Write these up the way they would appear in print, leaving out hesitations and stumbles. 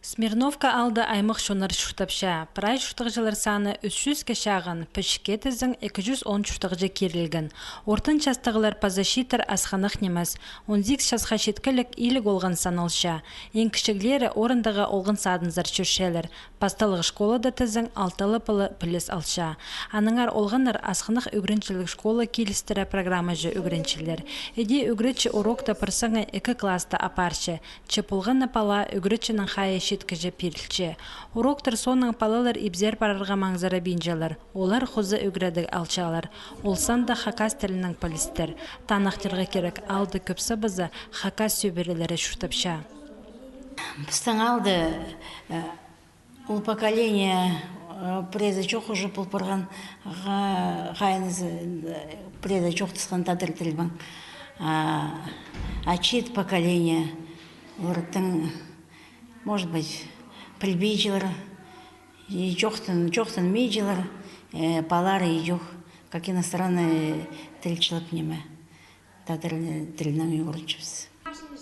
Смирновка алды аймық шонар шуhtapша. Прай шуhtagжылар саны 300 кешағын, пішкетізің 210 шуhtagжы керілген. Ортын частығылар пазашитар асханық немес. 18 шасқа шеткілік илік олған саналша. Ең кішіглері орындағы олғын садынзар чүршелер. Пасталығы школада тізің 6 пылы піліс алша. Аныңар олғанар асханық үгріншілік школа келістірі программы жы үгріншілер. Еде үгречі урокта пырсаңа 2 класста апаршы. Чепулғаны пала үгречінің қайы шеткіжі перілче. Уроктар соның палалар ибзер парарға маңзара бинжалар. Олар қозы үгредік алчалар. Олсан да хакас тілінің полистер. Танақтырға керек алды көпсі бізі хакас сөбірілері шүртапша. Біздің алды ол поколение преда жоқ уже пұлпырған ғайыныз преда жоқ тұсқан тадыр тілбің. Ачит поколение орыттың может быть, прибижилар, и жоқтан мейжилар, палары и жоқ, как иностранные тілчіліп неме, тілінің үйгірінчіміз.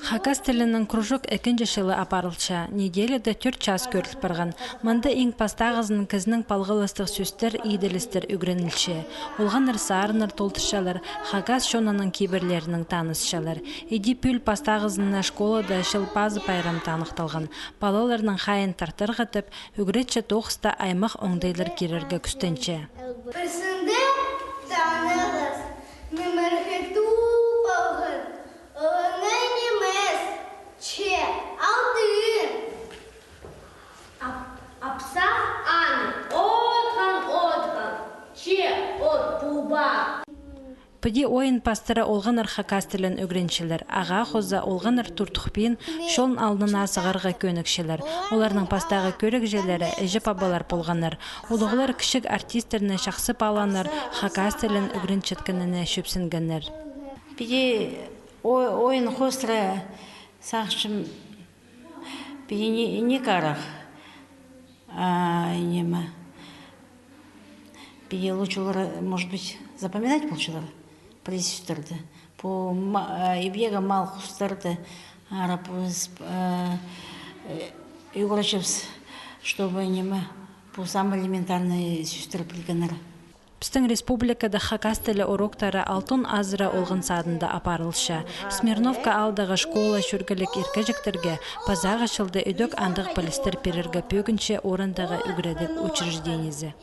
Хакас тілінің кружок әкінжі шылы апарылша, неделеді 4 час көріліп барған. Манда ең пастағызының кізінің палғылыстық сөстер иделістер үгренілші. Олған ырсарыныр толтышалар, хакас шонаның кейбірлерінің танысшалар. Еди пүл пастағызына школада шылпазы пайрам танықталған. Балаларының қайын тартырғытып, үгретші тоқыста аймақ оңдайлар керерге күстенші. Пыди ойын пастыры олғаныр хакас тілін үгреншілер. Аға қоза олғаныр туртықпен шолын алдына сығарға көнікшілер. Оларның пастағы көрік желері әжі пабалар болғаныр. Олығылар кішік артистеріне шақсы паланыр хакас тілін үгреншеткініне шөпсінгенер. Пиди ойын қостыры сақшым пиди не қарақ. Пиди лучшылары, может быть, запоминать получилось? Пресюстерді. По ибега мал хустарды, арапыз юграчевс, чтобы неме по самые элементарные сюстеры плегенер. Біздің республикада хакас тілі уроктары алтын азыра олғын садында апарылша. Смирновка алдағы школа шүргілік еркежіктерге пазағы шылды өдік андық полистер перерге пөгінші орындағы үгредік учрежденізі.